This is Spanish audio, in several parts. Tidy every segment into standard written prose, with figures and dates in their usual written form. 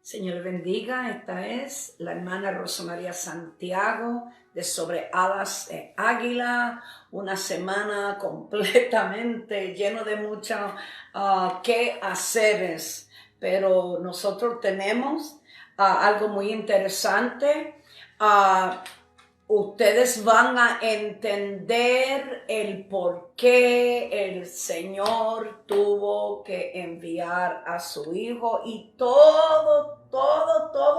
Señor bendiga, esta es la hermana Rosa María Santiago de Sobre Alas de Águila, una semana completamente lleno de muchos quehaceres, pero nosotros tenemos algo muy interesante. Ustedes van a entender el por qué el Señor tuvo que enviar a su Hijo y todo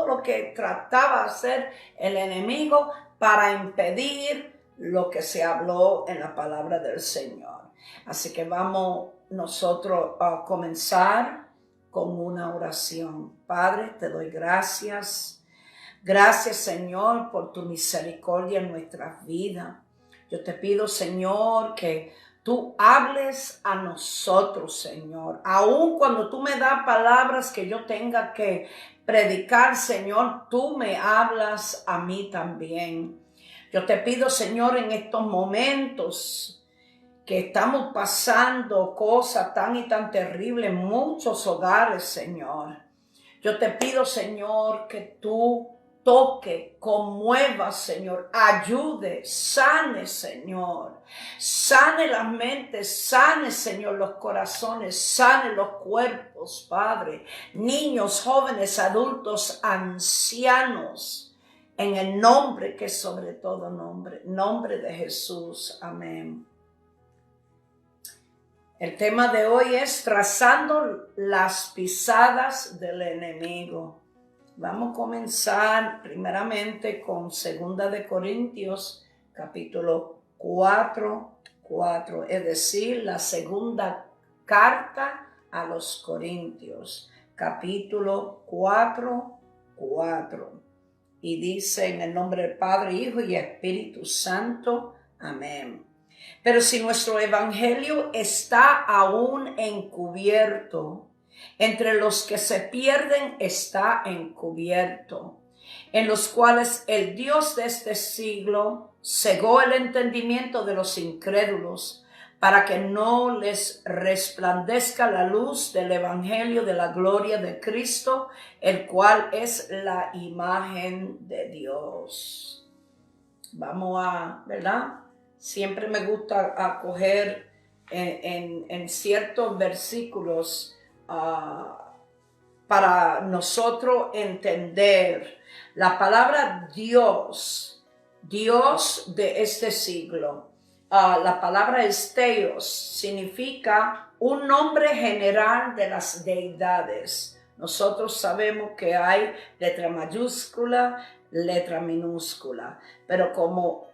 lo que trataba de hacer el enemigo para impedir lo que se habló en la palabra del Señor. Así que vamos nosotros a comenzar con una oración. Padre, te doy gracias. Gracias, Señor, por tu misericordia en nuestras vidas. Yo te pido, Señor, que tú hables a nosotros, Señor. Aun cuando tú me das palabras que yo tenga que predicar, Señor, tú me hablas a mí también. Yo te pido, Señor, en estos momentos que estamos pasando cosas tan y tan terribles en muchos hogares, Señor. Yo te pido, Señor, que tú toque, conmueva, Señor, ayude, sane, Señor, sane las mentes, sane, Señor, los corazones, sane los cuerpos, Padre, niños, jóvenes, adultos, ancianos, en el nombre que es sobre todo nombre de Jesús, amén. El tema de hoy es trazando las pisadas del enemigo. Vamos a comenzar primeramente con 2 de Corintios, capítulo 4, es decir, la segunda carta a los Corintios, capítulo 4. Y dice en el nombre del Padre, Hijo y Espíritu Santo, amén. Pero si nuestro evangelio está aún encubierto, entre los que se pierden está encubierto, en los cuales el Dios de este siglo cegó el entendimiento de los incrédulos, para que no les resplandezca la luz del evangelio de la gloria de Cristo, el cual es la imagen de Dios. Vamos a, ¿verdad? Siempre me gusta acoger en ciertos versículos para nosotros entender la palabra Dios de este siglo. La palabra Theos significa un nombre general de las deidades. Nosotros sabemos que hay letra mayúscula, letra minúscula, pero como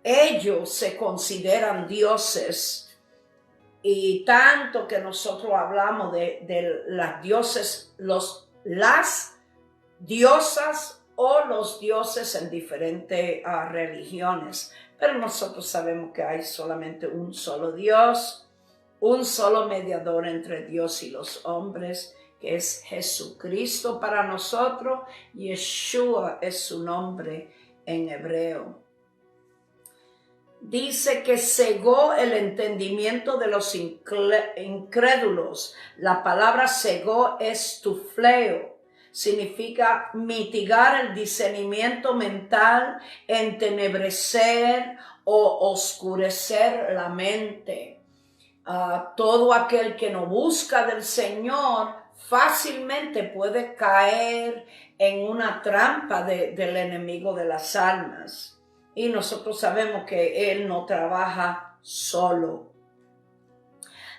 ellos se consideran dioses, y tanto que nosotros hablamos de las dioses, las diosas o los dioses en diferentes religiones, pero nosotros sabemos que hay solamente un solo Dios, un solo mediador entre Dios y los hombres, que es Jesucristo para nosotros. Yeshua es su nombre en hebreo. Dice que cegó el entendimiento de los incrédulos. La palabra cegó es tufleo. Significa mitigar el discernimiento mental, entenebrecer o oscurecer la mente. Todo aquel que no busca del Señor fácilmente puede caer en una trampa del enemigo de las almas. Y nosotros sabemos que Él no trabaja solo.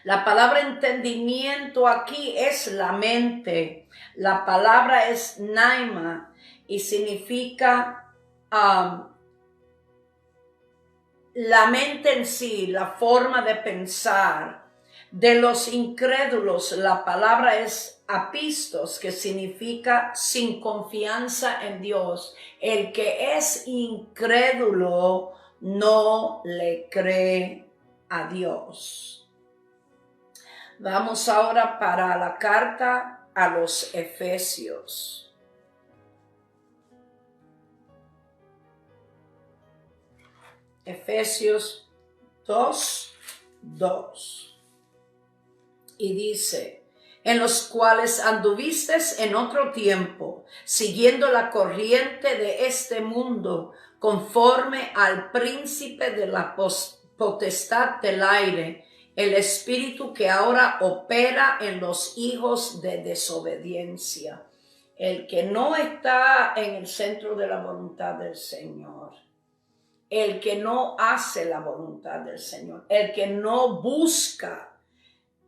La palabra entendimiento aquí es la mente. La palabra es naima y significa la mente en sí, la forma de pensar. De los incrédulos, la palabra es apistos, que significa sin confianza en Dios. El que es incrédulo no le cree a Dios. Vamos ahora para la carta a los Efesios. Efesios 2. Y dice, en los cuales anduviste en otro tiempo, siguiendo la corriente de este mundo, conforme al príncipe de la potestad del aire, el espíritu que ahora opera en los hijos de desobediencia. El que no está en el centro de la voluntad del Señor, el que no hace la voluntad del Señor, el que no busca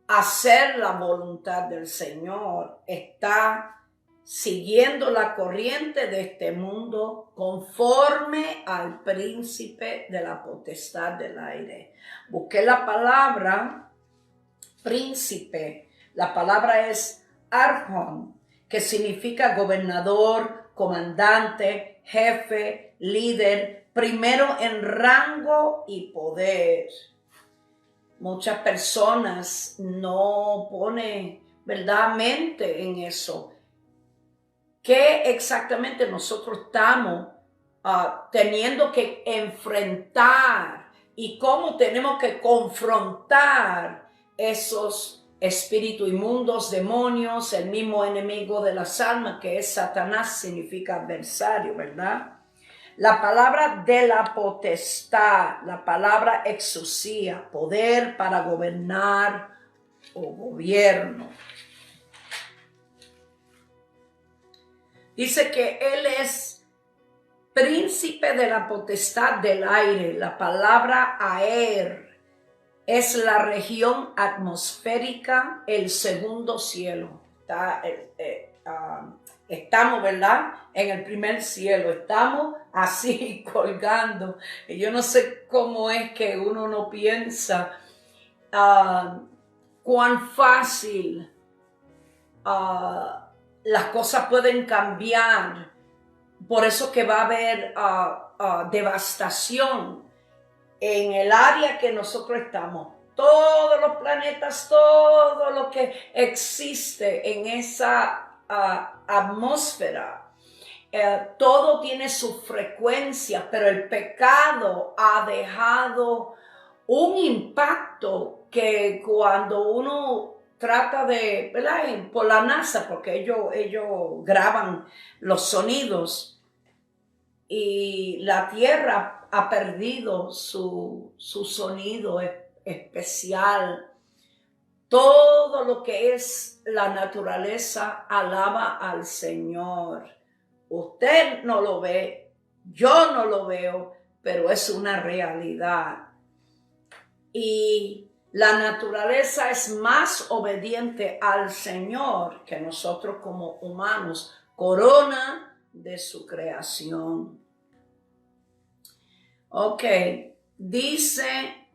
hacer la voluntad del Señor, está siguiendo la corriente de este mundo conforme al príncipe de la potestad del aire. Busqué la palabra príncipe. La palabra es arjón, que significa gobernador, comandante, jefe, líder, primero en rango y poder. Muchas personas no ponen verdaderamente en eso. ¿Qué exactamente nosotros estamos teniendo que enfrentar y cómo tenemos que confrontar esos espíritus inmundos, demonios, el mismo enemigo de las almas que es Satanás, significa adversario, ¿verdad? La palabra de la potestad, la palabra exousia, poder para gobernar o gobierno. Dice que él es príncipe de la potestad del aire. La palabra aer es la región atmosférica, el segundo cielo. Estamos, ¿verdad? En el primer cielo. Estamos así colgando. Y yo no sé cómo es que uno no piensa cuán fácil las cosas pueden cambiar. Por eso que va a haber devastación en el área que nosotros estamos. Todos los planetas, todo lo que existe en esa atmósfera, todo tiene su frecuencia, pero el pecado ha dejado un impacto que cuando uno trata de, ¿verdad? Por la NASA, porque ellos graban los sonidos y la Tierra ha perdido su sonido especial. Todo lo que es la naturaleza alaba al Señor. Usted no lo ve, yo no lo veo, pero es una realidad. Y la naturaleza es más obediente al Señor que nosotros como humanos, corona de su creación. Ok, dice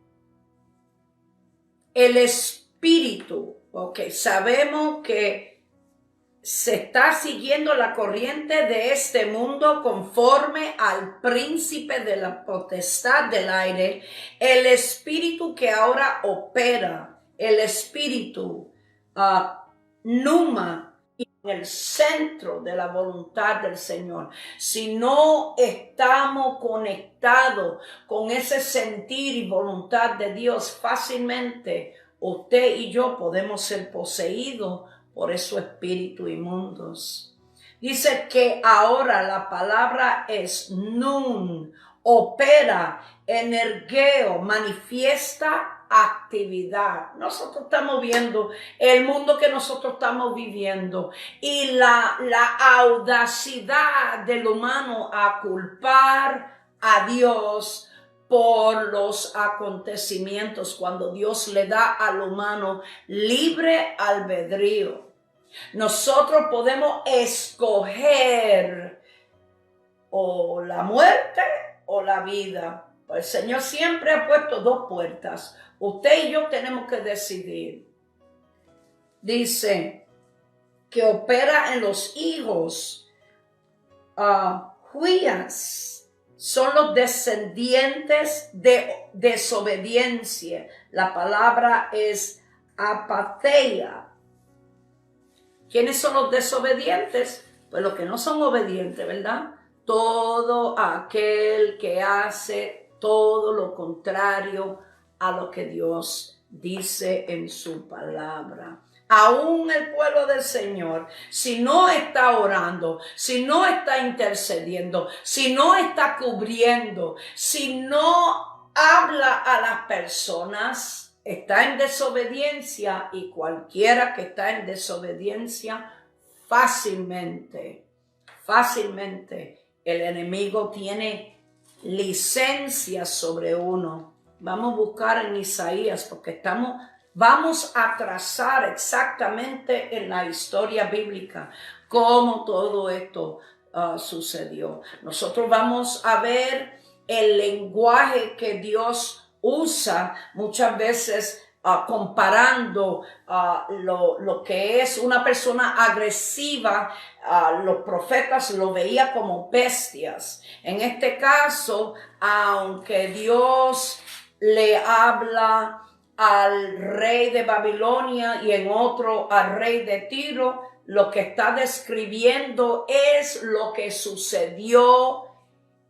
el espíritu. Ok, sabemos que se está siguiendo la corriente de este mundo conforme al príncipe de la potestad del aire, el espíritu que ahora opera, el espíritu Numa, en el centro de la voluntad del Señor. Si no estamos conectados con ese sentir y voluntad de Dios, fácilmente usted y yo podemos ser poseídos por esos espíritus inmundos. Dice que ahora la palabra es nun, opera, energeo, manifiesta actividad. Nosotros estamos viendo el mundo que nosotros estamos viviendo y la audacidad del humano a culpar a Dios por los acontecimientos, cuando Dios le da al humano libre albedrío. Nosotros podemos escoger o la muerte o la vida. El Señor siempre ha puesto dos puertas. Usted y yo tenemos que decidir. Dice que opera en los hijos. Huías son los descendientes de desobediencia. La palabra es apatheia. ¿Quiénes son los desobedientes? Pues los que no son obedientes, ¿verdad? Todo aquel que hace todo lo contrario a lo que Dios dice en su palabra. Aún el pueblo del Señor, si no está orando, si no está intercediendo, si no está cubriendo, si no habla a las personas, está en desobediencia, y cualquiera que está en desobediencia, fácilmente el enemigo tiene licencia sobre uno. Vamos a buscar en Isaías porque vamos a trazar exactamente en la historia bíblica cómo todo esto sucedió. Nosotros vamos a ver el lenguaje que Dios usa muchas veces comparando lo que es una persona agresiva. Los profetas lo veían como bestias. En este caso, aunque Dios le habla al rey de Babilonia y en otro al rey de Tiro, lo que está describiendo es lo que sucedió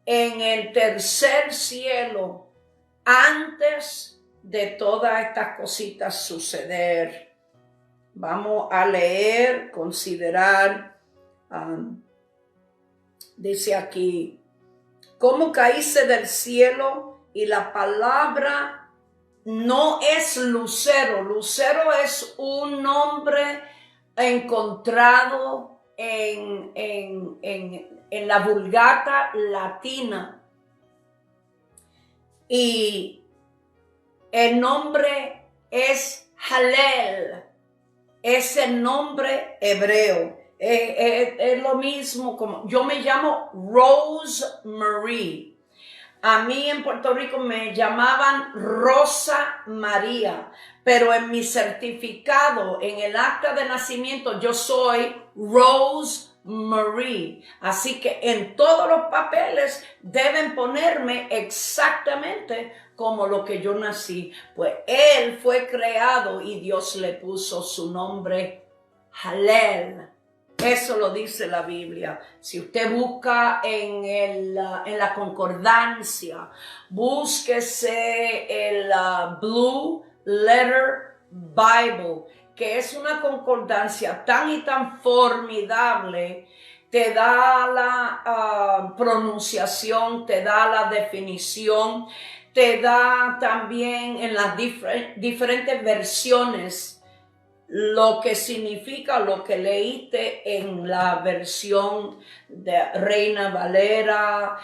en el tercer cielo antes de todas estas cositas suceder. Vamos a leer, considerar, dice aquí, ¿cómo caíste del cielo? Y la palabra no es lucero. Lucero es un nombre encontrado en la Vulgata latina. Y el nombre es Halel. Es el nombre hebreo. Es lo mismo como yo me llamo Rosemary. A mí en Puerto Rico me llamaban Rosa María, pero en mi certificado, en el acta de nacimiento, yo soy Rosemary. Así que en todos los papeles deben ponerme exactamente como lo que yo nací. Pues él fue creado y Dios le puso su nombre Halel. Eso lo dice la Biblia. Si usted busca en la concordancia, búsquese el Blue Letter Bible, que es una concordancia tan y tan formidable. Te da la pronunciación, te da la definición, te da también en las diferentes versiones lo que significa lo que leíste en la versión de Reina Valera,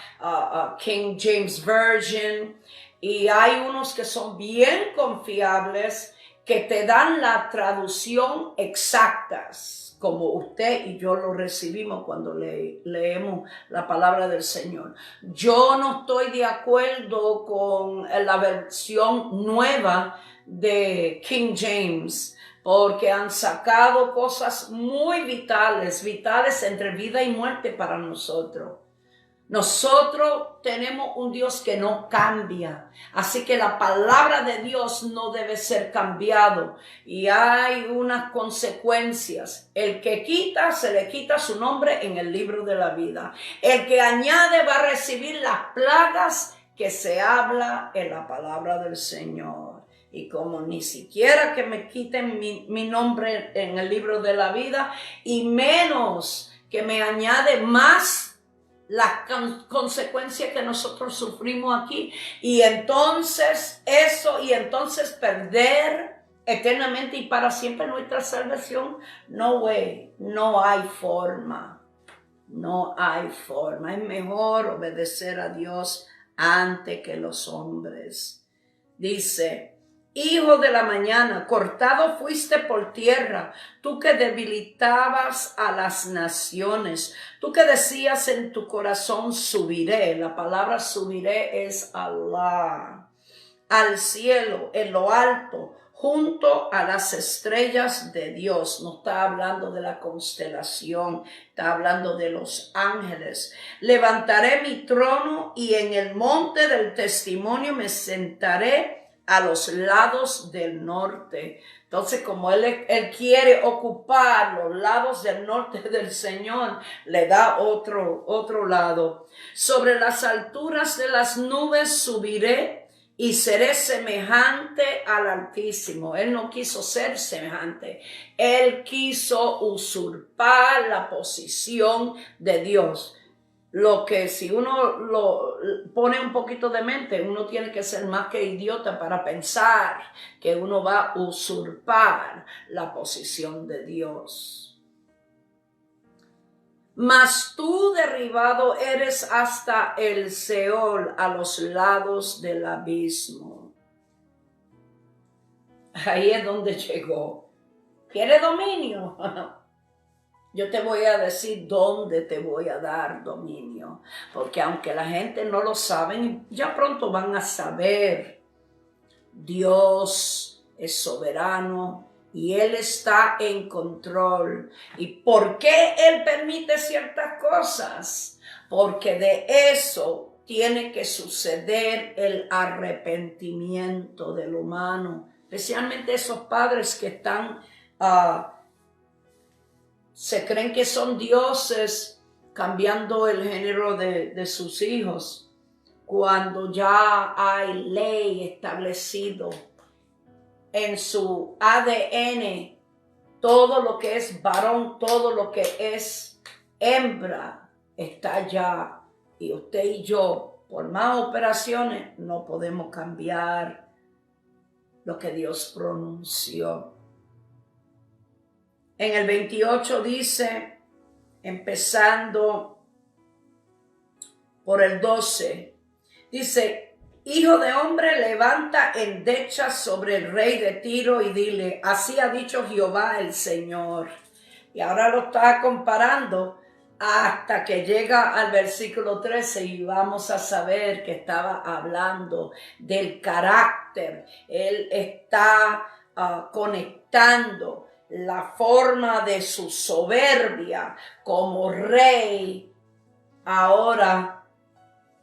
King James Version, y hay unos que son bien confiables que te dan la traducción exactas, como usted y yo lo recibimos cuando leemos la palabra del Señor. Yo no estoy de acuerdo con la versión nueva de King James, porque han sacado cosas muy vitales entre vida y muerte para nosotros. Nosotros tenemos un Dios que no cambia, así que la palabra de Dios no debe ser cambiado y hay unas consecuencias. El que quita, se le quita su nombre en el libro de la vida. El que añade va a recibir las plagas que se habla en la palabra del Señor. Y como ni siquiera que me quiten mi nombre en el libro de la vida, y menos que me añade más la consecuencia que nosotros sufrimos aquí, y entonces perder eternamente y para siempre nuestra salvación. No way, no hay forma. No hay forma. Es mejor obedecer a Dios antes que los hombres. Dice: Hijo de la mañana, cortado fuiste por tierra, tú que debilitabas a las naciones, tú que decías en tu corazón, subiré. La palabra subiré es Allah, al cielo, en lo alto, junto a las estrellas de Dios. No está hablando de la constelación, está hablando de los ángeles. Levantaré mi trono y en el monte del testimonio me sentaré a los lados del norte. Entonces, como él quiere ocupar los lados del norte del Señor, le da otro lado. Sobre las alturas de las nubes subiré y seré semejante al Altísimo. Él no quiso ser semejante. Él quiso usurpar la posición de Dios. Lo que si uno lo pone un poquito de mente, uno tiene que ser más que idiota para pensar que uno va a usurpar la posición de Dios. Mas tú derribado eres hasta el Seol, a los lados del abismo. Ahí es donde llegó. ¿Quiere dominio? Yo te voy a decir dónde te voy a dar dominio, porque aunque la gente no lo sabe, ya pronto van a saber. Dios es soberano y Él está en control. ¿Y por qué Él permite ciertas cosas? Porque de eso tiene que suceder el arrepentimiento del humano, especialmente esos padres que están se creen que son dioses cambiando el género de sus hijos, cuando ya hay ley establecido en su ADN, todo lo que es varón, todo lo que es hembra está ya, y usted y yo, por más operaciones, no podemos cambiar lo que Dios pronunció. En el 28 dice, empezando por el 12, dice: Hijo de hombre, levanta endechas sobre el rey de Tiro y dile, así ha dicho Jehová el Señor. Y ahora lo está comparando hasta que llega al versículo 13 y vamos a saber que estaba hablando del carácter. Él está conectando la forma de su soberbia como rey. Ahora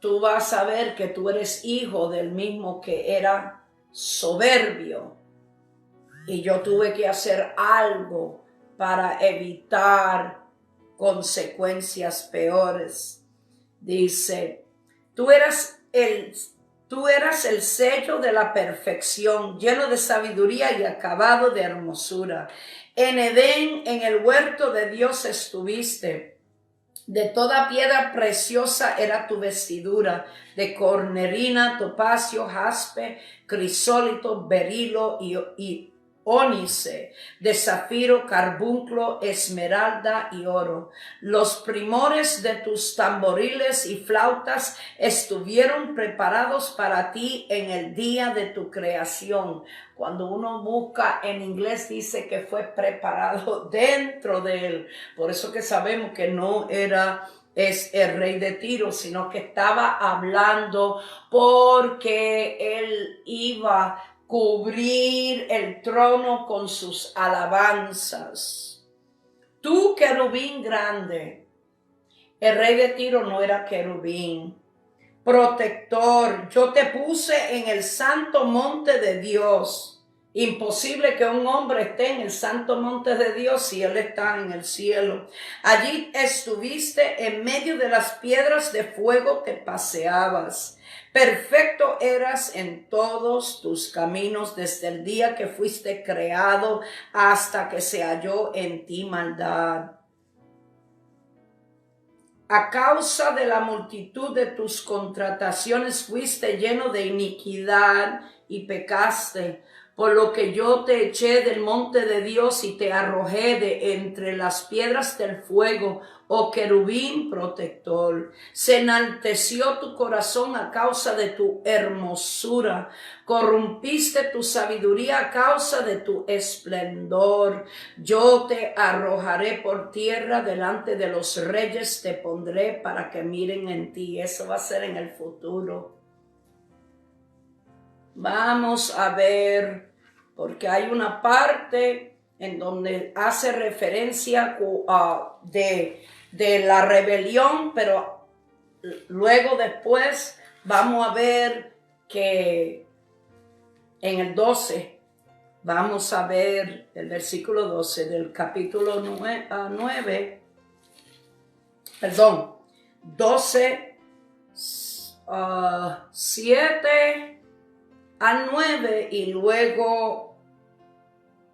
tú vas a ver que tú eres hijo del mismo que era soberbio. Y yo tuve que hacer algo para evitar consecuencias peores. Dice, tú eras el sello de la perfección, lleno de sabiduría y acabado de hermosura. En Edén, en el huerto de Dios estuviste. De toda piedra preciosa era tu vestidura, de cornerina, topacio, jaspe, crisólito, berilo y ónice, de zafiro, carbunclo, esmeralda y oro. Los primores de tus tamboriles y flautas estuvieron preparados para ti en el día de tu creación. Cuando uno busca en inglés dice que fue preparado dentro de él. Por eso que sabemos que no es el rey de Tiro, sino que estaba hablando porque él iba a cubrir el trono con sus alabanzas. Tú, querubín grande. El rey de Tiro no era querubín. Protector, yo te puse en el santo monte de Dios. Imposible que un hombre esté en el santo monte de Dios si él está en el cielo. Allí estuviste en medio de las piedras de fuego, te paseabas. Perfecto eras en todos tus caminos desde el día que fuiste creado hasta que se halló en ti maldad. A causa de la multitud de tus contrataciones fuiste lleno de iniquidad y pecaste, por lo que yo te eché del monte de Dios y te arrojé de entre las piedras del fuego, oh querubín protector. Se enalteció tu corazón a causa de tu hermosura, corrompiste tu sabiduría a causa de tu esplendor. Yo te arrojaré por tierra, delante de los reyes te pondré para que miren en ti. Eso va a ser en el futuro. Vamos a ver, porque hay una parte en donde hace referencia de la rebelión, pero luego después vamos a ver que en el 12, vamos a ver el versículo 12 del capítulo 9, perdón, 12, 7 al 9 y luego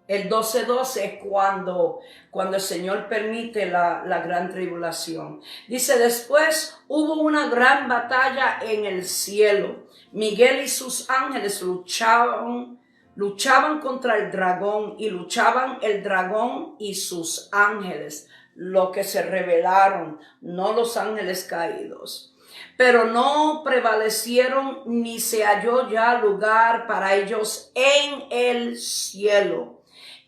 el 12:12 es cuando el Señor permite la gran tribulación. Dice, después hubo una gran batalla en el cielo. Miguel y sus ángeles luchaban contra el dragón y luchaban el dragón y sus ángeles, los que se rebelaron, no los ángeles caídos. Pero no prevalecieron ni se halló ya lugar para ellos en el cielo.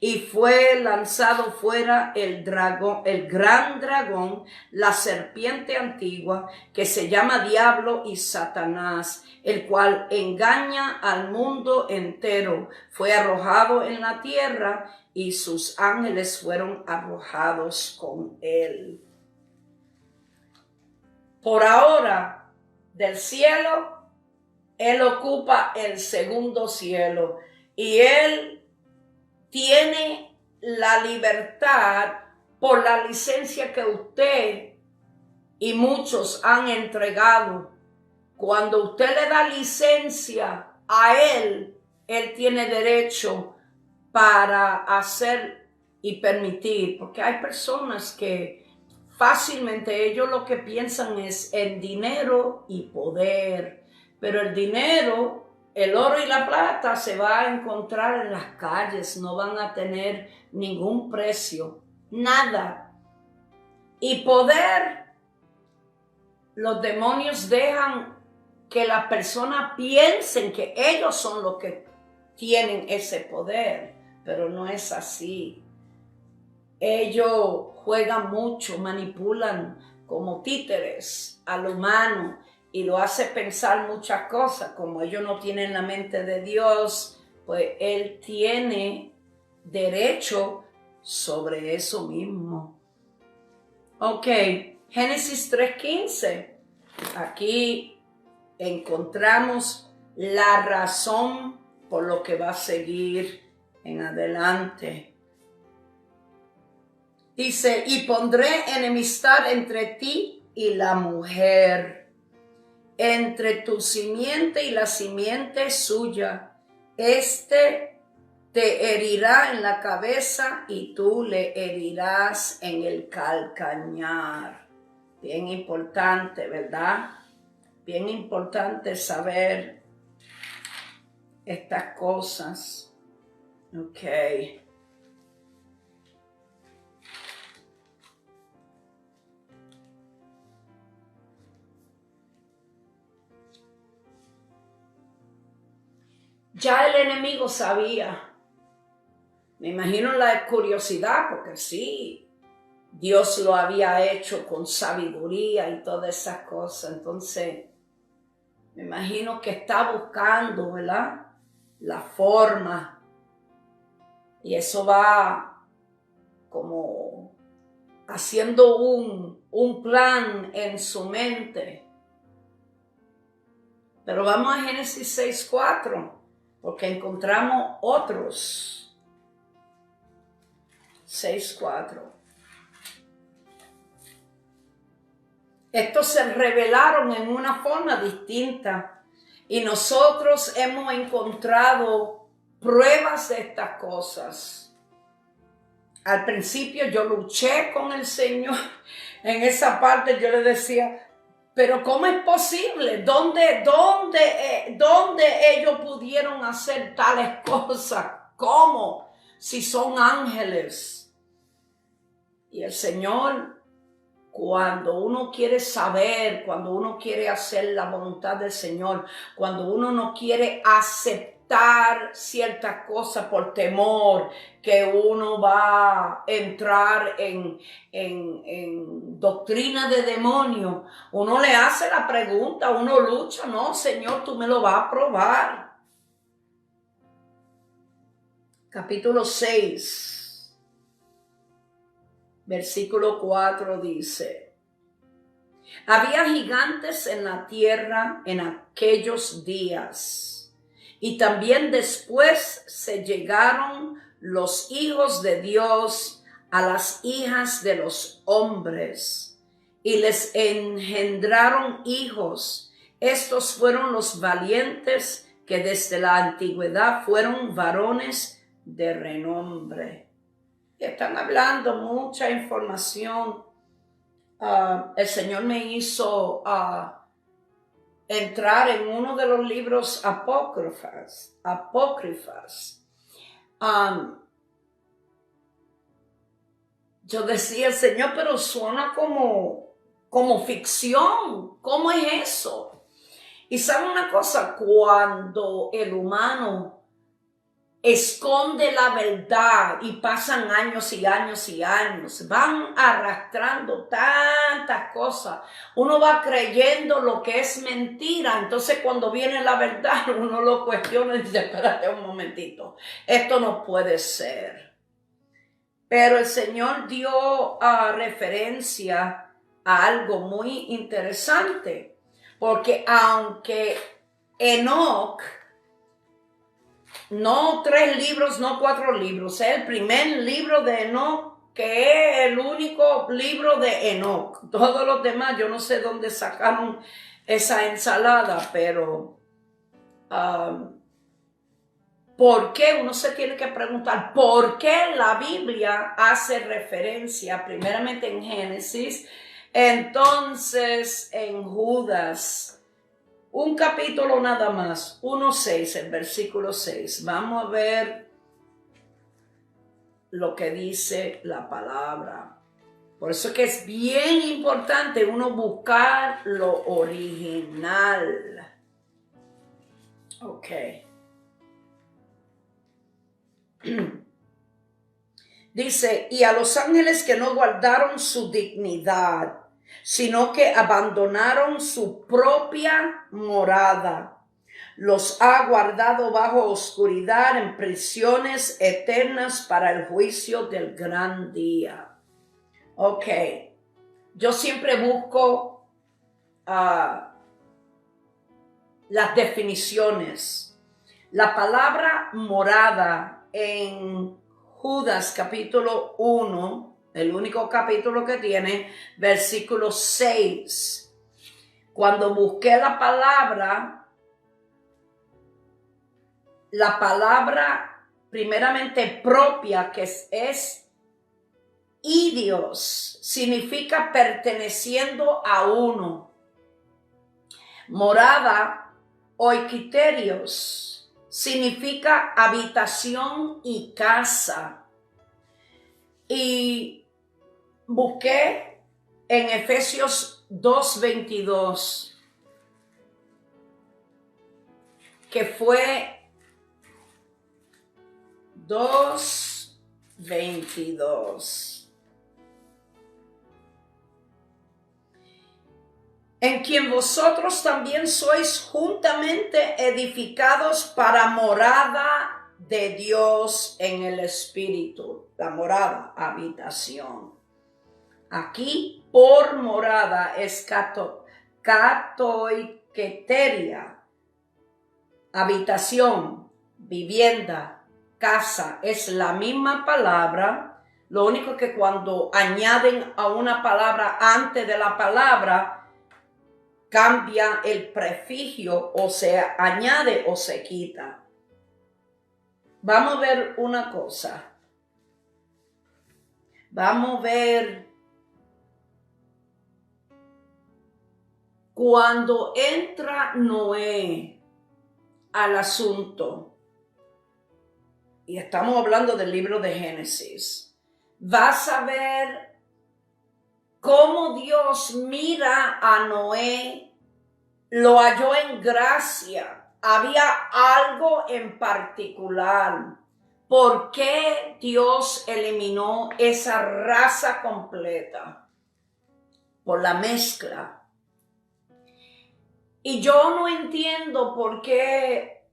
Y fue lanzado fuera el dragón, el gran dragón, la serpiente antigua, que se llama Diablo y Satanás, el cual engaña al mundo entero. Fue arrojado en la tierra y sus ángeles fueron arrojados con él. Por ahora, del cielo, él ocupa el segundo cielo y él tiene la libertad por la licencia que usted y muchos han entregado. Cuando usted le da licencia a él tiene derecho para hacer y permitir, porque hay personas que fácilmente ellos lo que piensan es en dinero y poder, pero el dinero, el oro y la plata se va a encontrar en las calles, no van a tener ningún precio, nada. Y poder, los demonios dejan que las personas piensen que ellos son los que tienen ese poder, pero no es así. Ellos juegan mucho, manipulan como títeres al humano y lo hace pensar muchas cosas. Como ellos no tienen la mente de Dios, pues él tiene derecho sobre eso mismo. Ok, Génesis 3:15. Aquí encontramos la razón por lo que va a seguir en adelante. Dice, y pondré enemistad entre ti y la mujer, entre tu simiente y la simiente suya. Este te herirá en la cabeza y tú le herirás en el calcañar. Bien importante, ¿verdad? Bien importante saber estas cosas. Ok. Ya el enemigo sabía. Me imagino la curiosidad, porque sí, Dios lo había hecho con sabiduría y todas esas cosas. Entonces, me imagino que está buscando, ¿verdad?, la forma. Y eso va como haciendo un plan en su mente. Pero vamos a Génesis 6:4. Porque encontramos otros. 6:4. Estos se revelaron en una forma distinta. Y nosotros hemos encontrado pruebas de estas cosas. Al principio yo luché con el Señor. En esa parte yo le decía, pero ¿cómo es posible? ¿Dónde ellos pudieron hacer tales cosas? ¿Cómo? Si son ángeles. Y el Señor, cuando uno quiere saber, cuando uno quiere hacer la voluntad del Señor, cuando uno no quiere aceptar ciertas cosas por temor que uno va a entrar en doctrina de demonio, uno le hace la pregunta, uno lucha, no, Señor, tú me lo vas a probar. Capítulo 6, versículo 4 dice, había gigantes en la tierra en aquellos días. Y también después se llegaron los hijos de Dios a las hijas de los hombres y les engendraron hijos. Estos fueron los valientes que desde la antigüedad fueron varones de renombre. Y están hablando mucha información. El Señor me hizo entrar en uno de los libros apócrifas. Yo decía, Señor, pero suena como ficción. ¿Cómo es eso? Y ¿sabe una cosa? Cuando el humano esconde la verdad y pasan años y años y años, van arrastrando tantas cosas, uno va creyendo lo que es mentira, entonces cuando viene la verdad uno lo cuestiona y dice, espérate un momentito, esto no puede ser. Pero el Señor dio referencia a algo muy interesante, porque aunque Enoc, no 3 libros, no 4 libros, es el primer libro de Enoc, que es el único libro de Enoc. Todos los demás, yo no sé dónde sacaron esa ensalada, pero ¿por qué? Uno se tiene que preguntar, ¿por qué la Biblia hace referencia primeramente en Génesis, entonces en Judas? Un capítulo nada más, 1:6, el versículo 6. Vamos a ver lo que dice la palabra. Por eso es que es bien importante uno buscar lo original. Ok. Dice, y a los ángeles que no guardaron su dignidad, sino que abandonaron su propia morada, los ha guardado bajo oscuridad en prisiones eternas para el juicio del gran día. Ok, yo siempre busco las definiciones. La palabra morada en Judas capítulo 1, el único capítulo que tiene, versículo 6. Cuando busqué la palabra primeramente propia, que es idios, significa perteneciendo a uno. Morada, oikiterios, significa habitación y casa. Y busqué en Efesios 2:22, que fue 2:22. En quien vosotros también sois juntamente edificados para morada de Dios en el Espíritu. La morada, habitación. Aquí por morada es katoiketeria, habitación, vivienda, casa. Es la misma palabra, lo único que cuando añaden a una palabra antes de la palabra, cambia el prefijo, o se añade o se quita. Vamos a ver una cosa. Vamos a ver cuando entra Noé al asunto, y estamos hablando del libro de Génesis, vas a ver cómo Dios mira a Noé, lo halló en gracia. Había algo en particular. ¿Por qué Dios eliminó esa raza completa? Por la mezcla. Y yo no entiendo por qué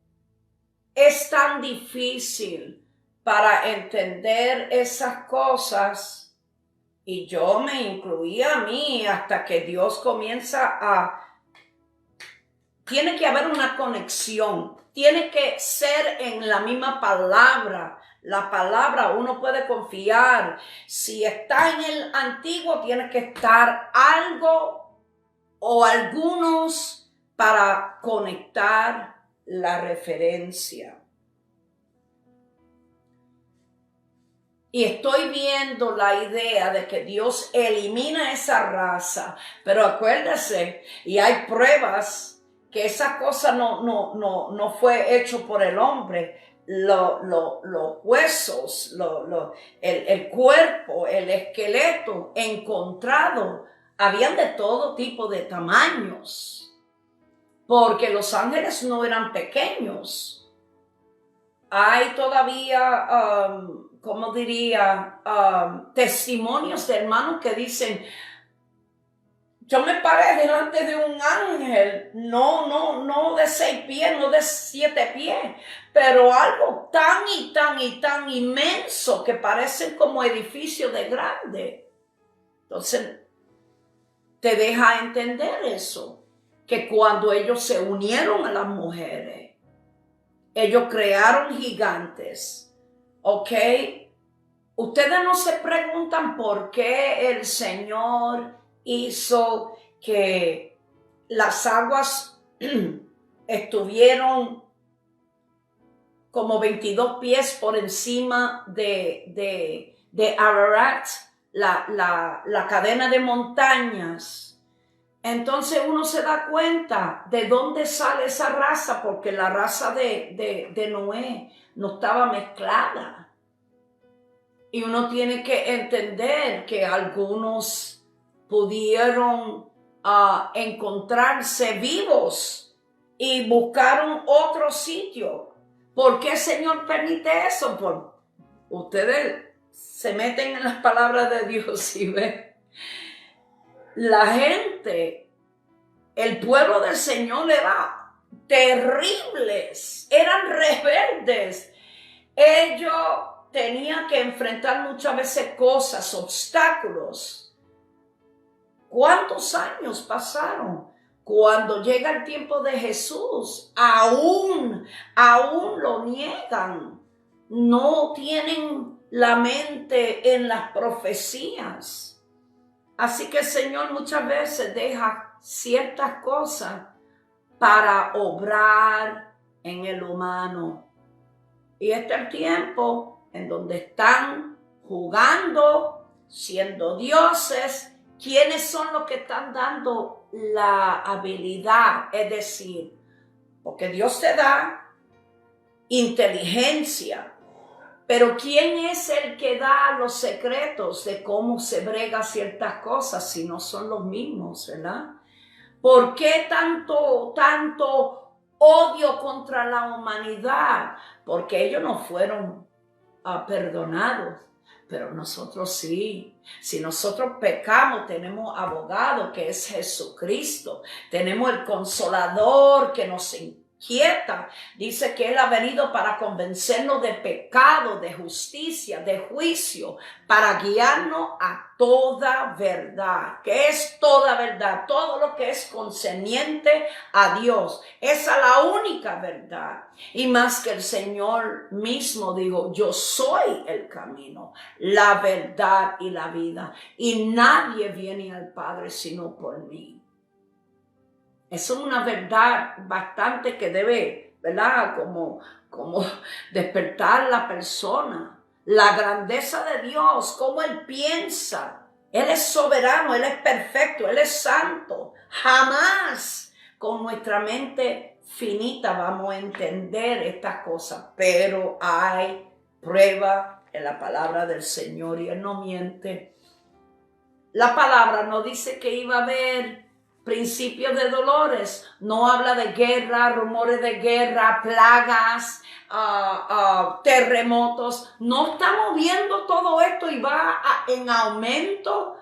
es tan difícil para entender esas cosas. Y yo me incluía a mí hasta que Dios comienza tiene que haber una conexión, tiene que ser en la misma palabra. La palabra uno puede confiar. Si está en el antiguo, tiene que estar algo o algunos para conectar la referencia. Y estoy viendo la idea de que Dios elimina esa raza, pero acuérdese, y hay pruebas que esa cosa no fue hecho por el hombre. Los huesos, el cuerpo, el esqueleto encontrado, habían de todo tipo de tamaños, porque los ángeles no eran pequeños. Hay todavía, ¿cómo diría? Testimonios de hermanos que dicen, yo me paré delante de un ángel, no de 6 pies, no de 7 pies, pero algo tan inmenso que parecen como edificios de grande. Entonces, te deja entender eso, que cuando ellos se unieron a las mujeres, ellos crearon gigantes, ¿ok? Ustedes no se preguntan por qué el Señor hizo que las aguas estuvieron como 22 pies por encima de Ararat, la cadena de montañas. Entonces uno se da cuenta de dónde sale esa raza, porque la raza de Noé no estaba mezclada. Y uno tiene que entender que algunos pudieron encontrarse vivos y buscaron otro sitio. ¿Por qué el Señor permite eso? Por ustedes se meten en las palabras de Dios y ven. La gente, el pueblo del Señor era terribles, eran rebeldes. Ellos tenían que enfrentar muchas veces cosas, obstáculos. ¿Cuántos años pasaron? Cuando llega el tiempo de Jesús, aún lo niegan. No tienen la mente en las profecías. Así que el Señor muchas veces deja ciertas cosas para obrar en el humano. Y este es el tiempo en donde están jugando, siendo dioses. ¿Quiénes son los que están dando la habilidad? Es decir, porque Dios te da inteligencia, pero ¿quién es el que da los secretos de cómo se brega ciertas cosas si no son los mismos, verdad? ¿Por qué tanto odio contra la humanidad? Porque ellos no fueron perdonados, pero nosotros sí. Si nosotros pecamos, tenemos abogado que es Jesucristo. Tenemos el Consolador que nos inquieta. Dice que Él ha venido para convencernos de pecado, de justicia, de juicio, para guiarnos a toda verdad. ¿Qué es toda verdad? Todo lo que es concerniente a Dios. Esa es la única verdad. Y más que el Señor mismo dijo, yo soy el camino, la verdad y la vida. Y nadie viene al Padre sino por mí. Eso es una verdad bastante que debe, ¿verdad? Como despertar la persona. La grandeza de Dios, cómo Él piensa. Él es soberano, Él es perfecto, Él es santo. Jamás con nuestra mente finita vamos a entender estas cosas. Pero hay prueba en la palabra del Señor y Él no miente. La palabra no dice que iba a haber principios de dolores, no habla de guerra, rumores de guerra, plagas, terremotos. No estamos viendo todo esto y va en aumento.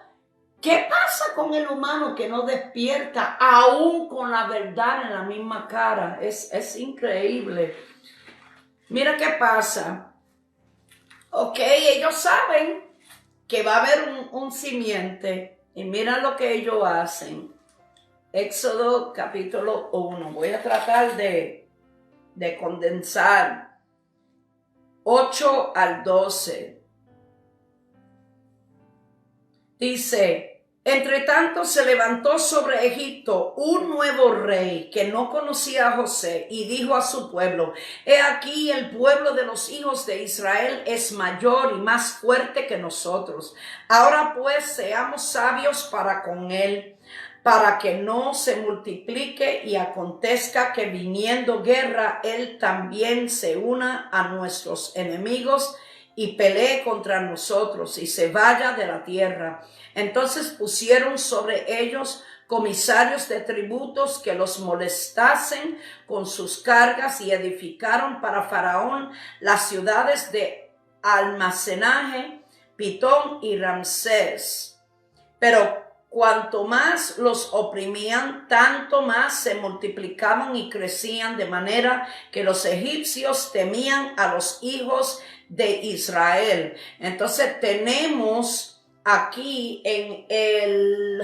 ¿Qué pasa con el humano que no despierta aún con la verdad en la misma cara? Es increíble. Mira qué pasa. Ok, ellos saben que va a haber un simiente y mira lo que ellos hacen. Éxodo capítulo 1. Voy a tratar de condensar 8 al 12. Dice, Entre tanto se levantó sobre Egipto un nuevo rey que no conocía a José y dijo a su pueblo: he aquí, el pueblo de los hijos de Israel es mayor y más fuerte que nosotros. Ahora pues seamos sabios para con él, para que no se multiplique y acontezca que viniendo guerra él también se una a nuestros enemigos y pelee contra nosotros y se vaya de la tierra. Entonces pusieron sobre ellos comisarios de tributos que los molestasen con sus cargas y edificaron para Faraón las ciudades de almacenaje, Pitón y Ramsés. Pero cuanto más los oprimían, tanto más se multiplicaban y crecían, de manera que los egipcios temían a los hijos de Israel. Entonces tenemos aquí en el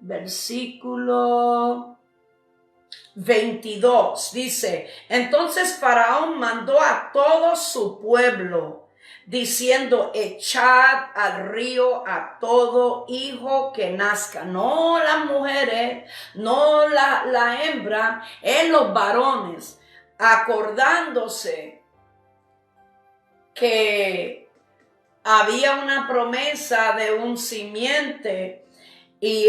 versículo 22, dice: entonces Faraón mandó a todo su pueblo, diciendo: echad al río a todo hijo que nazca. No las mujeres, no la hembra, los varones, acordándose que había una promesa de un simiente y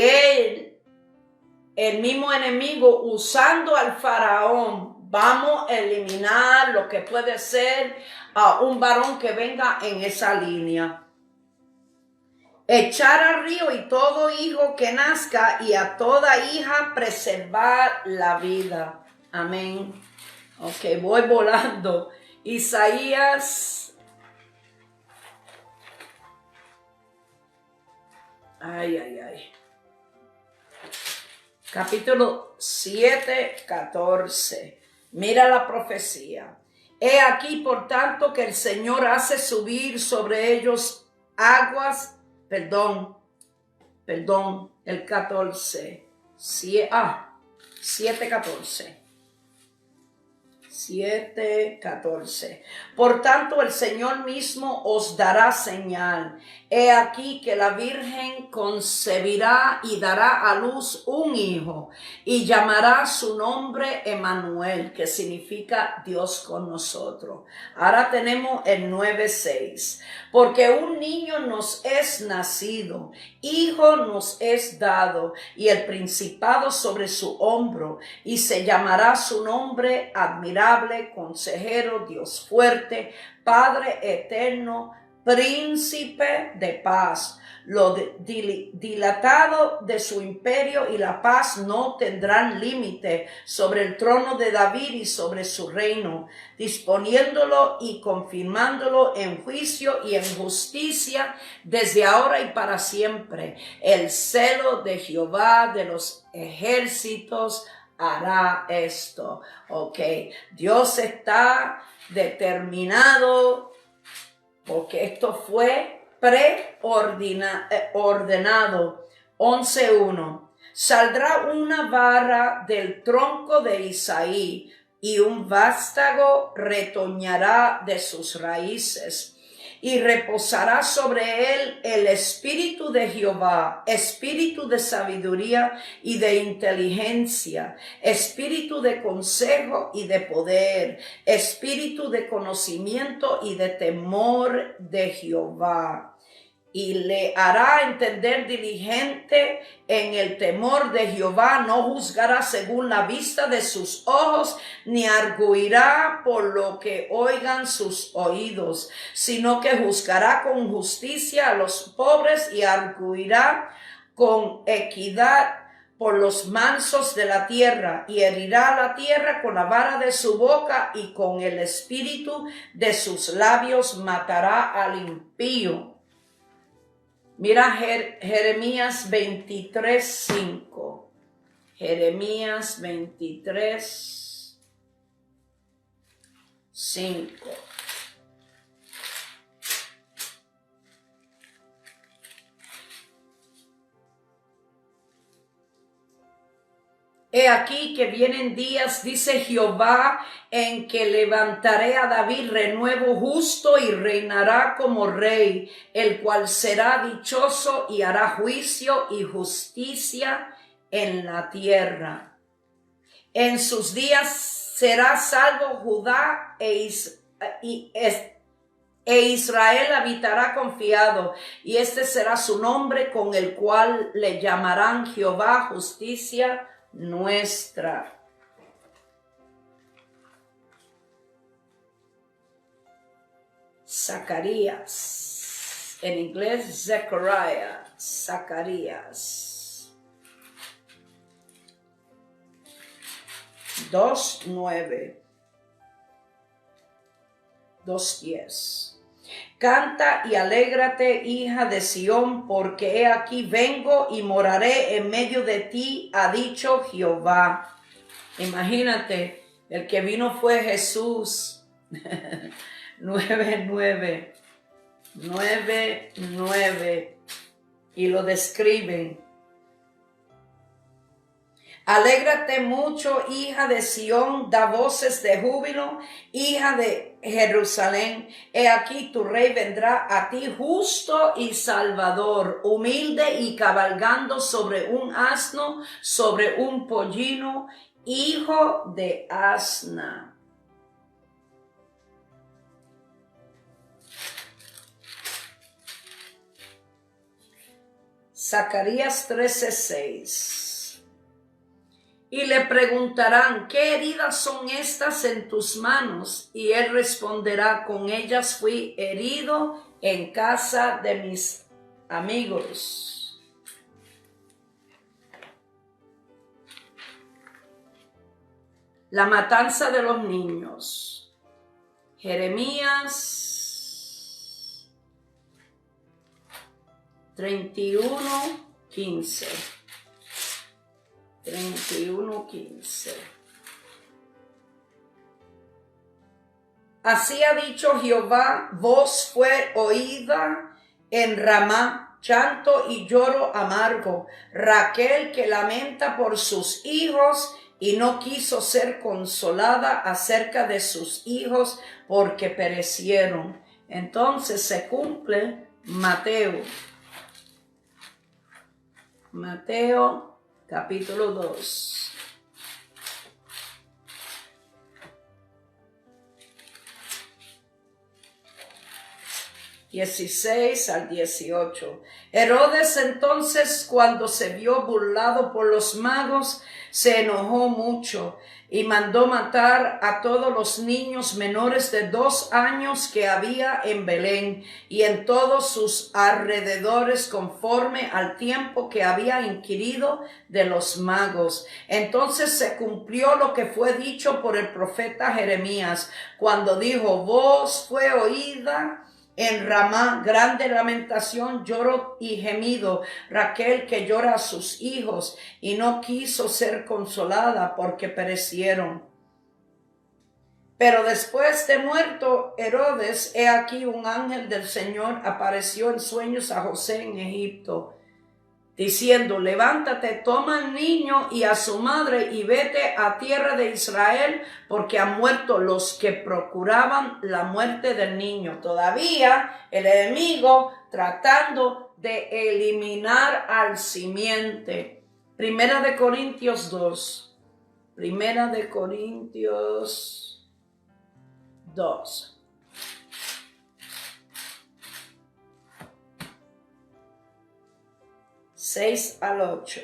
el mismo enemigo, usando al faraón, vamos a eliminar lo que puede ser a un varón que venga en esa línea. Echar al río y todo hijo que nazca y a toda hija preservar la vida. Amén. Ok, voy volando. Isaías. Capítulo 7, 14. Mira la profecía. He aquí, por tanto, que el Señor hace subir sobre ellos aguas, el 14. 7, 14. 7:14. Por tanto, el Señor mismo os dará señal. He aquí que la Virgen concebirá y dará a luz un hijo, y llamará su nombre Emmanuel, que significa Dios con nosotros. Ahora tenemos el 9:6. Porque un niño nos es nacido, hijo nos es dado, y el principado sobre su hombro, y se llamará su nombre Admirable, Consejero, Dios fuerte, Padre eterno, Príncipe de paz. Lo dilatado de su imperio y la paz no tendrán límite sobre el trono de David y sobre su reino, disponiéndolo y confirmándolo en juicio y en justicia desde ahora y para siempre. El celo de Jehová de los ejércitos hará esto. Ok, Dios está determinado, porque esto fue preordenado. 11:1. Saldrá una vara del tronco de Isaí, y un vástago retoñará de sus raíces, y reposará sobre él el espíritu de Jehová, espíritu de sabiduría y de inteligencia, espíritu de consejo y de poder, espíritu de conocimiento y de temor de Jehová. Y le hará entender diligente en el temor de Jehová. No juzgará según la vista de sus ojos, ni arguirá por lo que oigan sus oídos, sino que juzgará con justicia a los pobres y arguirá con equidad por los mansos de la tierra, y herirá la tierra con la vara de su boca, y con el espíritu de sus labios matará al impío. Mira Jeremías 23:5. Jeremías 23:5. He aquí que vienen días, dice Jehová, en que levantaré a David renuevo justo y reinará como rey, el cual será dichoso y hará juicio y justicia en la tierra. En sus días será salvo Judá e Israel habitará confiado, y este será su nombre con el cual le llamarán Jehová justicia nuestra. Zacarías, en inglés Zechariah, Zacarías 2:9, 2:10. Canta y alégrate, hija de Sión, porque he aquí vengo y moraré en medio de ti, ha dicho Jehová. Imagínate, el que vino fue Jesús. 9:9, y lo describen. Alégrate mucho, hija de Sión, da voces de júbilo, hija de Jerusalén. He aquí tu rey vendrá a ti justo y salvador, humilde y cabalgando sobre un asno, sobre un pollino, hijo de asna. Zacarías 13:6. Y le preguntarán, ¿qué heridas son estas en tus manos? Y él responderá, con ellas fui herido en casa de mis amigos. La matanza de los niños. Jeremías 31:15. 31:15. Así ha dicho Jehová, voz fue oída en Ramá, llanto y lloro amargo, Raquel que lamenta por sus hijos y no quiso ser consolada acerca de sus hijos porque perecieron. Entonces se cumple Mateo capítulo 2. (16-18). Herodes entonces, cuando se vio burlado por los magos, se enojó mucho y mandó matar a todos los niños menores de 2 años que había en Belén y en todos sus alrededores, conforme al tiempo que había inquirido de los magos. Entonces se cumplió lo que fue dicho por el profeta Jeremías, cuando dijo, voz fue oída en Ramá, grande lamentación, lloro y gemido, Raquel que llora a sus hijos y no quiso ser consolada porque perecieron. Pero después de muerto Herodes, he aquí un ángel del Señor apareció en sueños a José en Egipto, diciendo, levántate, toma al niño y a su madre y vete a tierra de Israel, porque han muerto los que procuraban la muerte del niño. Todavía el enemigo tratando de eliminar al simiente. Primera de Corintios 2. Primera de Corintios 2. 6-8.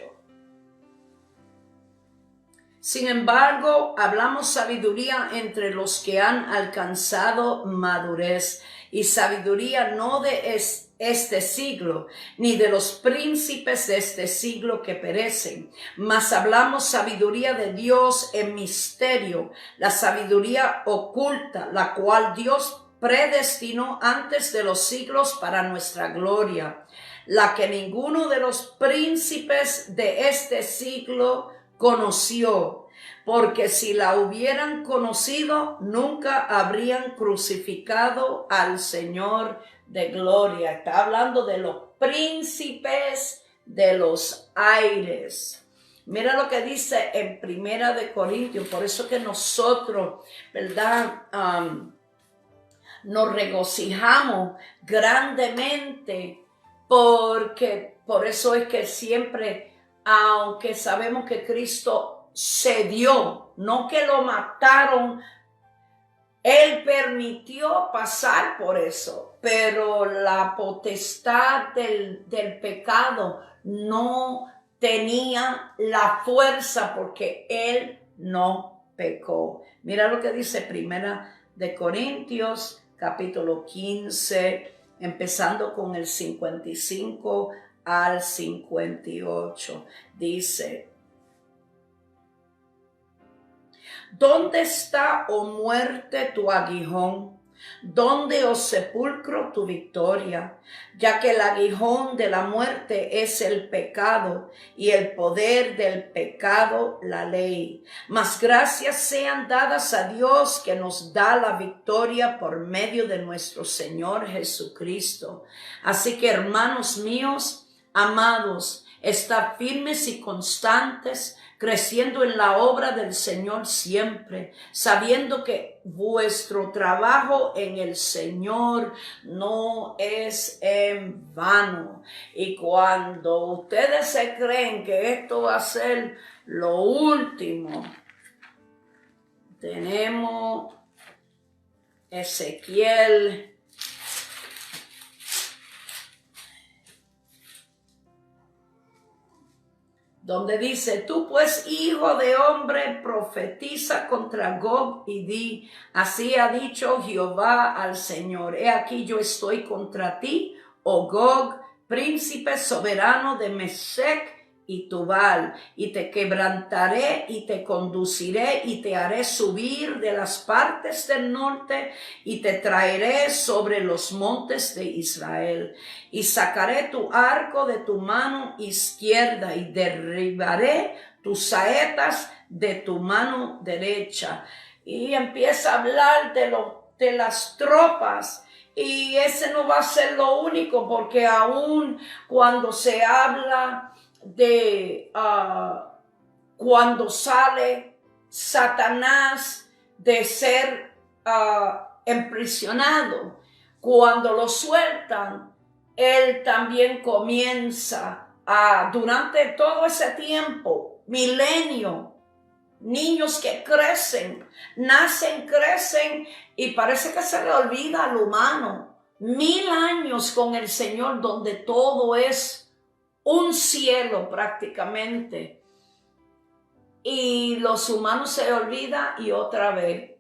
Sin embargo, hablamos sabiduría entre los que han alcanzado madurez, y sabiduría no de este siglo, ni de los príncipes de este siglo que perecen, mas hablamos sabiduría de Dios en misterio, la sabiduría oculta, la cual Dios predestinó antes de los siglos para nuestra gloria, la que ninguno de los príncipes de este siglo conoció, porque si la hubieran conocido, nunca habrían crucificado al Señor de gloria. Está hablando de los príncipes de los aires. Mira lo que dice en Primera de Corintios. Por eso que nosotros, ¿verdad? Nos regocijamos grandemente, porque por eso es que siempre, aunque sabemos que Cristo se dio, no que lo mataron, Él permitió pasar por eso, pero la potestad del pecado no tenía la fuerza porque Él no pecó. Mira lo que dice Primera de Corintios, capítulo 15, empezando con el 55 al 58. Dice: ¿dónde está, oh muerte, tu aguijón? ¿Dónde, oh sepulcro, tu victoria? Ya que el aguijón de la muerte es el pecado, y el poder del pecado la ley. Mas gracias sean dadas a Dios, que nos da la victoria por medio de nuestro Señor Jesucristo. Así que, hermanos míos, amados, estad firmes y constantes, creciendo en la obra del Señor siempre, sabiendo que vuestro trabajo en el Señor no es en vano. Y cuando ustedes se creen que esto va a ser lo último, tenemos Ezequiel donde dice: tú pues, hijo de hombre, profetiza contra Gog y di: así ha dicho Jehová al Señor, he aquí yo estoy contra ti, oh Gog, príncipe soberano de Mesec y Tubal, y te quebrantaré y te conduciré y te haré subir de las partes del norte y te traeré sobre los montes de Israel, y sacaré tu arco de tu mano izquierda y derribaré tus saetas de tu mano derecha. Y empieza a hablar de las tropas. Y ese no va a ser lo único, porque aún cuando se habla de cuando sale Satanás de ser emprisionado, cuando lo sueltan, él también comienza durante todo ese tiempo, milenio, niños que crecen, nacen, crecen, y parece que se le olvida al humano. 1000 años con el Señor, donde todo es un cielo prácticamente, y los humanos se olvidan y otra vez,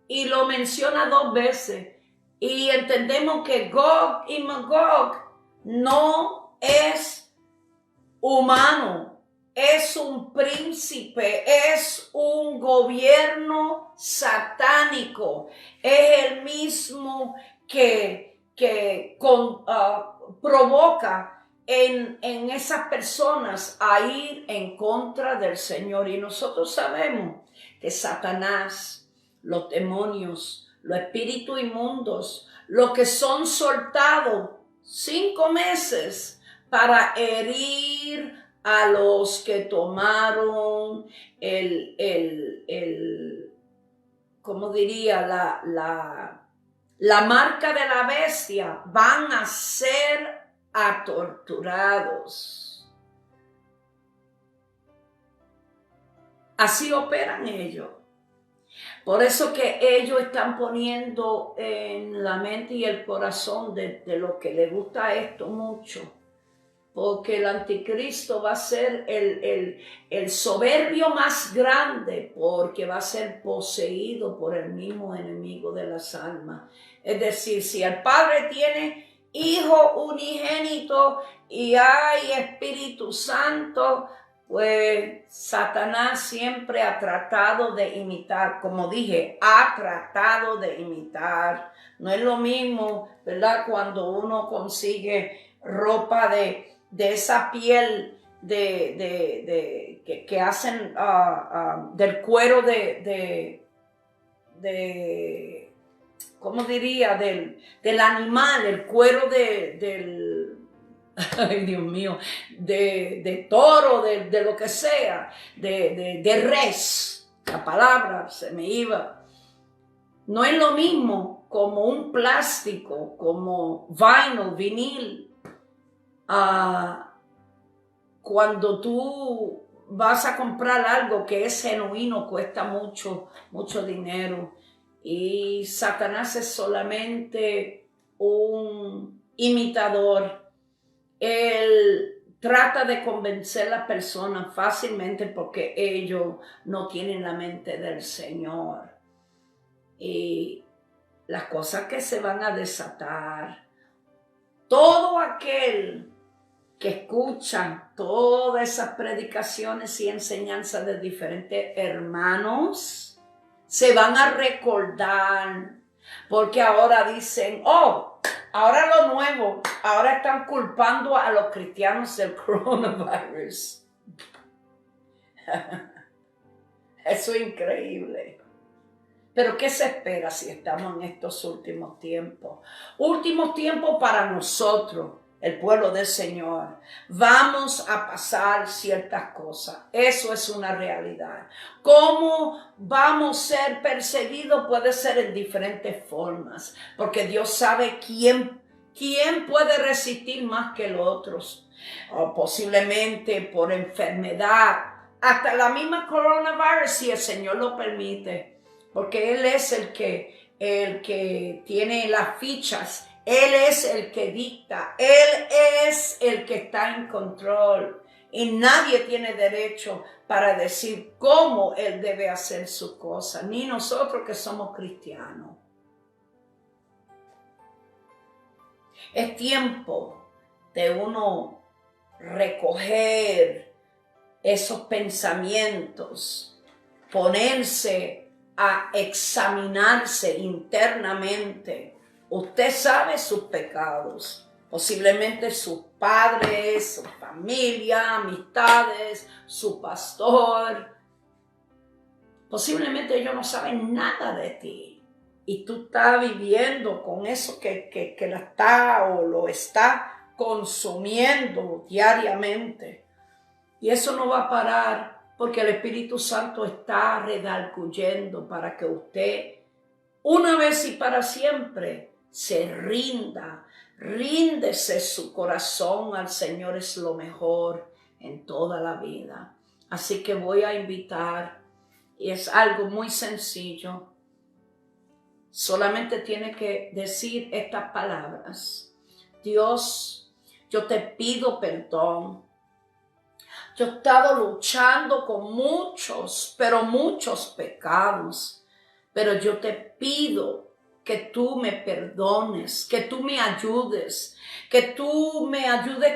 y lo menciona 2 veces, y entendemos que Gog y Magog no es humano, es un príncipe, es un gobierno satánico, es el mismo que provoca en esas personas a ir en contra del Señor. Y nosotros sabemos que Satanás, los demonios, los espíritus inmundos, los que son soltados 5 meses para herir a los que tomaron ¿cómo diría? La marca de la bestia, van a ser torturados. Así operan ellos. Por eso que ellos están poniendo en la mente y el corazón de lo que les gusta esto mucho. Porque el anticristo va a ser el soberbio más grande, porque va a ser poseído por el mismo enemigo de las almas. Es decir, si el Padre tiene Hijo unigénito y hay Espíritu Santo, pues Satanás siempre ha tratado de imitar. Como dije, ha tratado de imitar. No es lo mismo, ¿verdad? Cuando uno consigue ropa de esa piel que hacen del cuero ¿cómo diría? Del animal, el cuero ay Dios mío, de toro, de lo que sea, de res, la palabra se me iba. No es lo mismo como un plástico, como vinil. Cuando tú vas a comprar algo que es genuino, cuesta mucho, mucho dinero. Y Satanás es solamente un imitador. Él trata de convencer a las personas fácilmente porque ellos no tienen la mente del Señor. Y las cosas que se van a desatar, todo aquel que escucha todas esas predicaciones y enseñanzas de diferentes hermanos, se van a recordar, porque ahora dicen, oh, ahora lo nuevo, ahora están culpando a los cristianos del coronavirus. Eso es increíble. Pero ¿qué se espera si estamos en estos últimos tiempos? Últimos tiempos para nosotros, el pueblo del Señor. Vamos a pasar ciertas cosas. Eso es una realidad. ¿Cómo vamos a ser perseguidos? Puede ser en diferentes formas. Porque Dios sabe quién puede resistir más que los otros. O posiblemente por enfermedad. Hasta la misma coronavirus, si el Señor lo permite. Porque Él es el que tiene las fichas. Él es el que dicta. Él es el que está en control. Y nadie tiene derecho para decir cómo Él debe hacer su cosa. Ni nosotros que somos cristianos. Es tiempo de uno recoger esos pensamientos. Ponerse a examinarse internamente. Usted sabe sus pecados, posiblemente sus padres, su familia, amistades, su pastor. Posiblemente ellos no saben nada de ti y tú estás viviendo con eso que la está o lo está consumiendo diariamente. Y eso no va a parar. Porque el Espíritu Santo está redarguyendo para que usted, una vez y para siempre, se rinda. Ríndese su corazón al Señor, es lo mejor en toda la vida. Así que voy a invitar, y es algo muy sencillo. Solamente tiene que decir estas palabras. Dios, yo te pido perdón. Yo he estado luchando con muchos, pero muchos pecados. Pero yo te pido que tú me perdones, que tú me ayudes,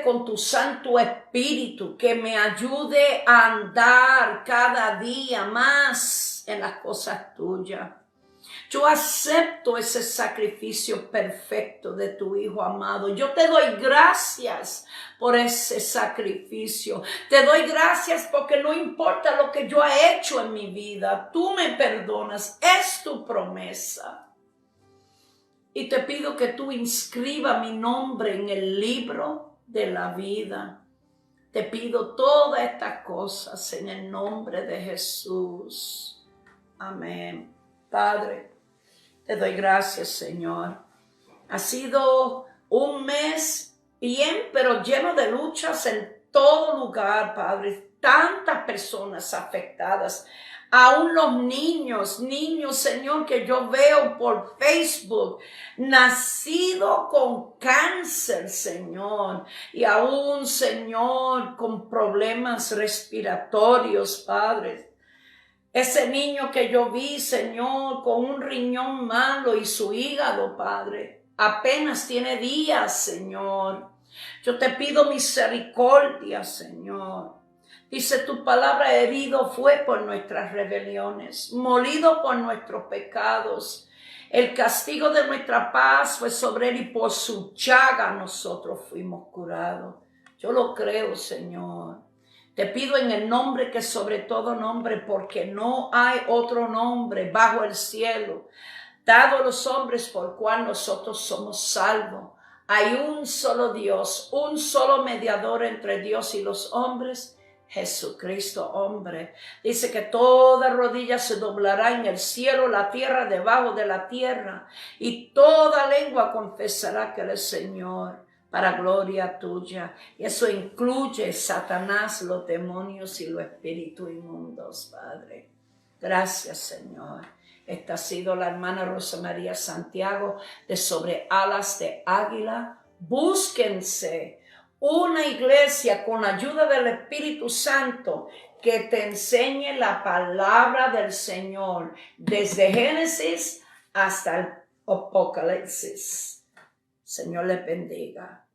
con tu Santo Espíritu, que me ayude a andar cada día más en las cosas tuyas. Yo acepto ese sacrificio perfecto de tu Hijo amado. Yo te doy gracias por ese sacrificio. Te doy gracias porque no importa lo que yo he hecho en mi vida, tú me perdonas. Es tu promesa. Y te pido que tú inscriba mi nombre en el libro de la vida. Te pido todas estas cosas en el nombre de Jesús. Amén. Padre, te doy gracias, Señor. Ha sido un mes bien, pero lleno de luchas en todo lugar, Padre. Tantas personas afectadas. Aún los niños, Señor, que yo veo por Facebook, nacido con cáncer, Señor. Y aún, Señor, con problemas respiratorios, Padre. Ese niño que yo vi, Señor, con un riñón malo y su hígado, Padre, apenas tiene días, Señor. Yo te pido misericordia, Señor. Dice tu palabra, herido fue por nuestras rebeliones, molido por nuestros pecados. El castigo de nuestra paz fue sobre él y por su llaga nosotros fuimos curados. Yo lo creo, Señor. Te pido en el nombre que sobre todo nombre, porque no hay otro nombre bajo el cielo, dado a los hombres por cual nosotros somos salvos. Hay un solo Dios, un solo mediador entre Dios y los hombres, Jesucristo hombre. Dice que toda rodilla se doblará en el cielo, la tierra, debajo de la tierra, y toda lengua confesará que Él es Señor, para gloria tuya. Y eso incluye Satanás, los demonios y los espíritus inmundos, Padre. Gracias, Señor. Esta ha sido la hermana Rosa María Santiago de Sobre Alas de Águila. Búsquense una iglesia con ayuda del Espíritu Santo que te enseñe la palabra del Señor desde Génesis hasta el Apocalipsis. Señor les bendiga.